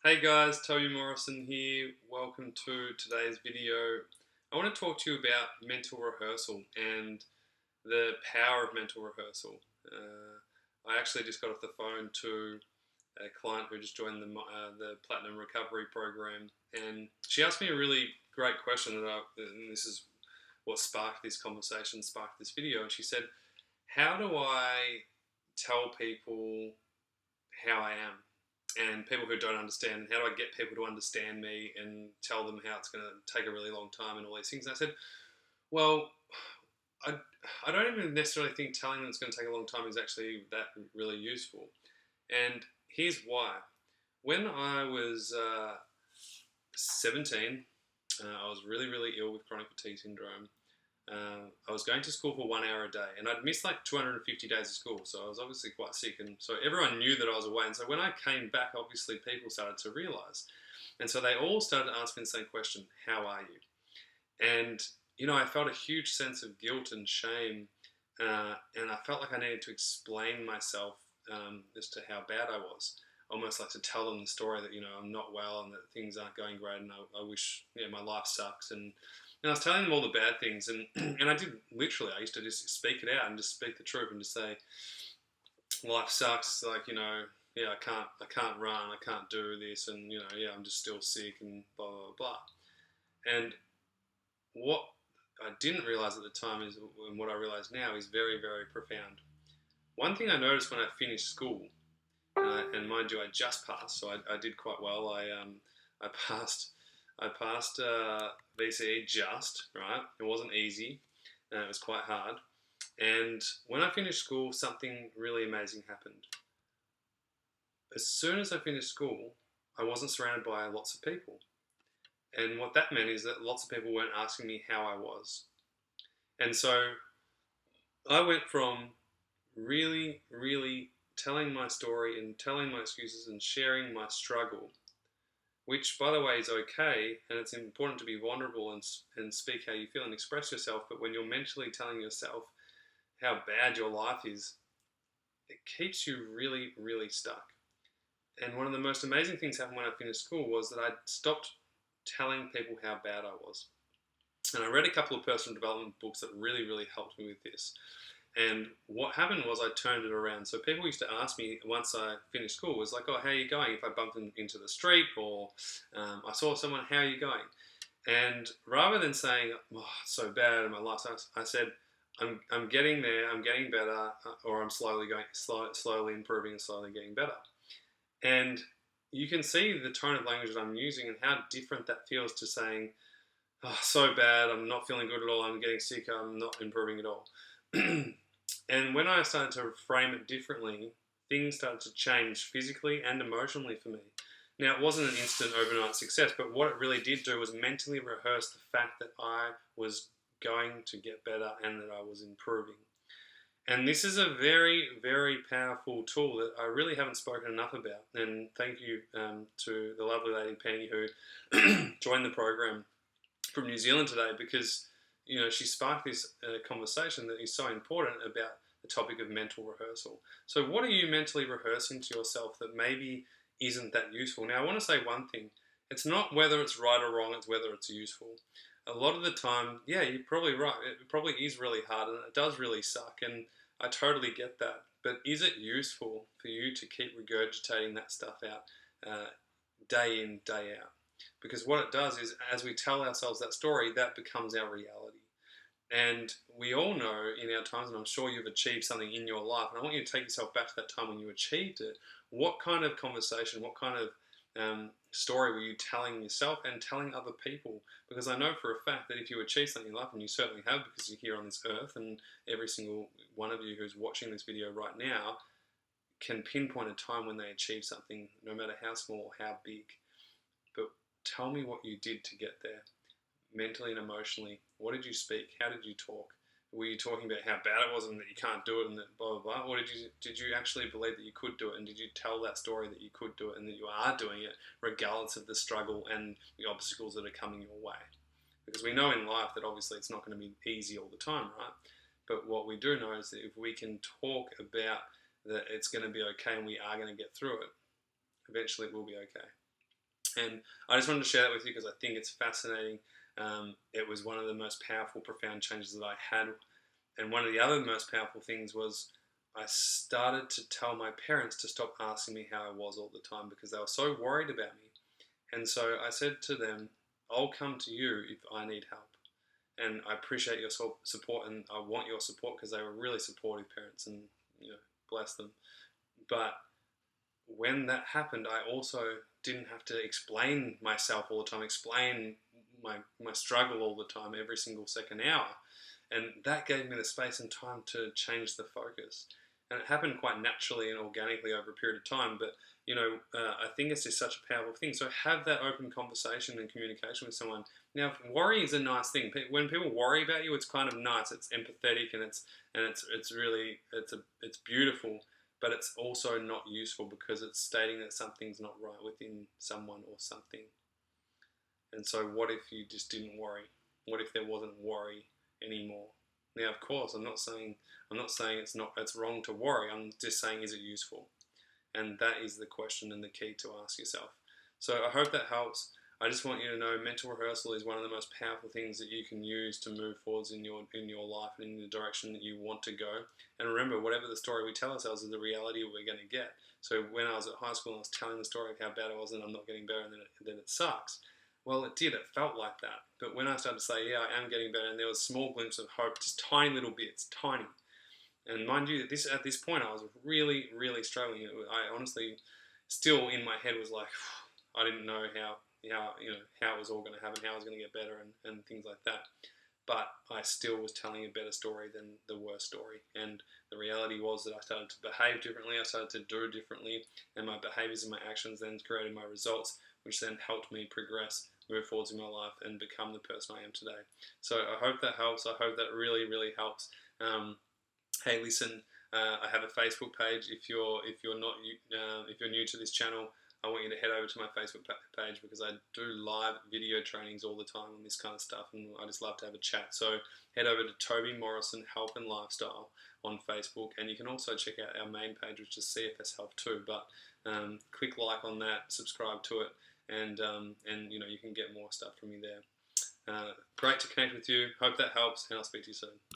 Hey guys, Toby Morrison here. Welcome to today's video. I want to talk to you about mental rehearsal and the power of mental rehearsal. I actually just got off the phone to a client who just joined the Platinum Recovery Program, and she asked me a really great question and this is what sparked this conversation, sparked this video. And she said, "How do I tell people how I am?" And people who don't understand, how do I get people to understand me and tell them how it's going to take a really long time and all these things? And I said, well, I, I don't even necessarily think telling them it's going to take a long time is actually that really useful. And here's why. When I was 17, I was really, really ill with chronic fatigue syndrome. I was going to school for 1 hour a day, and I'd missed like 250 days of school, so I was obviously quite sick, and so everyone knew that I was away. And so when I came back, obviously people started to realise, and so they all started to ask me the same question: "How are you?" And I felt a huge sense of guilt and shame, and I felt like I needed to explain myself as to how bad I was. Almost like to tell them the story that I'm not well and that things aren't going great, and I wish my life sucks. And I was telling them all the bad things, and and I did literally. I used to just speak it out and just speak the truth and just say, life sucks. Like yeah, I can't run, I can't do this, and yeah, I'm just still sick and blah blah blah. And what I didn't realize at the time is, and what I realize now is very very profound. One thing I noticed when I finished school, and mind you, I just passed, so I did quite well. I passed. I passed VCE just right. It wasn't easy. It was quite hard. And when I finished school, something really amazing happened. As soon as I finished school, I wasn't surrounded by lots of people. And what that meant is that lots of people weren't asking me how I was. And so I went from really, really telling my story and telling my excuses and sharing my struggle, which, by the way, is okay, and it's important to be vulnerable and speak how you feel and express yourself. But when you're mentally telling yourself how bad your life is, it keeps you really, really stuck. And one of the most amazing things happened when I finished school was that I stopped telling people how bad I was. And I read a couple of personal development books that really, really helped me with this. And what happened was I turned it around. So people used to ask me once I finished school, was like, "Oh, how are you going?" If I bumped into the street, or I saw someone, "How are you going?" And rather than saying, "Oh, it's so bad in my life," I said, I'm getting there, I'm getting better, or I'm slowly improving and slowly getting better." And you can see the tone of language that I'm using and how different that feels to saying, "Oh, so bad, I'm not feeling good at all, I'm getting sick, I'm not improving at all." And when I started to frame it differently, things started to change physically and emotionally for me. Now, it wasn't an instant overnight success, but what it really did do was mentally rehearse the fact that I was going to get better and that I was improving. And this is a very, very powerful tool that I really haven't spoken enough about. And thank you to the lovely lady Penny who joined the program from New Zealand today, because she sparked this conversation that is so important about the topic of mental rehearsal. So what are you mentally rehearsing to yourself that maybe isn't that useful? Now, I want to say one thing. It's not whether it's right or wrong, it's whether it's useful. A lot of the time, yeah, you're probably right. It probably is really hard and it does really suck, and I totally get that. But is it useful for you to keep regurgitating that stuff out day in, day out? Because what it does is, as we tell ourselves that story, that becomes our reality. And we all know in our times, and I'm sure you've achieved something in your life, and I want you to take yourself back to that time when you achieved it. What kind of conversation, what kind of story were you telling yourself and telling other people? Because I know for a fact that if you achieve something in life, and you certainly have because you're here on this earth, and every single one of you who's watching this video right now can pinpoint a time when they achieved something, no matter how small or how big. But tell me what you did to get there, mentally and emotionally. What did you speak? How did you talk? Were you talking about how bad it was and that you can't do it and that blah, blah, blah? Or did you actually believe that you could do it? And did you tell that story that you could do it and that you are doing it regardless of the struggle and the obstacles that are coming your way? Because we know in life that obviously it's not going to be easy all the time, right? But what we do know is that if we can talk about that it's going to be okay and we are going to get through it, eventually it will be okay. And I just wanted to share that with you because I think it's fascinating. It was one of the most powerful, profound changes that I had. And one of the other most powerful things was I started to tell my parents to stop asking me how I was all the time because they were so worried about me. And so I said to them, I'll come to you if I need help. And I appreciate your support, and I want your support because they were really supportive parents, and bless them. But when that happened, I also didn't have to explain myself all the time, explain my struggle all the time, every single second hour. And that gave me the space and time to change the focus. And it happened quite naturally and organically over a period of time. But, I think it's just such a powerful thing. So have that open conversation and communication with someone. Now, worry is a nice thing. When people worry about you, it's kind of nice. It's empathetic and it's really it's beautiful. But it's also not useful because it's stating that something's not right within someone or something. And so, what if you just didn't worry? What if there wasn't worry anymore? Now, of course, I'm not saying it's wrong to worry. I'm just saying, is it useful? And that is the question and the key to ask yourself. So I hope that helps. I just want you to know mental rehearsal is one of the most powerful things that you can use to move forwards in your life and in the direction that you want to go. And remember, whatever the story we tell ourselves is the reality we're going to get. So when I was at high school and I was telling the story of how bad I was and I'm not getting better and then it sucks, well, it did. It felt like that. But when I started to say, yeah, I am getting better, and there was a small glimpse of hope, just tiny little bits, tiny. And mind you, at this point, I was really, really struggling. I honestly, still in my head was like, I didn't know how it was all going to happen, how I was going to get better, and things like that. But I still was telling a better story than the worst story. And the reality was that I started to behave differently. I started to do differently, and my behaviors and my actions then created my results, which then helped me progress, move forwards in my life, and become the person I am today. So I hope that helps. I hope that really, really helps. Hey, listen, I have a Facebook page. If you're new to this channel, I want you to head over to my Facebook page because I do live video trainings all the time on this kind of stuff, and I just love to have a chat. So head over to Toby Morrison Health and Lifestyle on Facebook, and you can also check out our main page, which is CFS Health too. But click like on that, subscribe to it, and you can get more stuff from me there. Great to connect with you. Hope that helps, and I'll speak to you soon.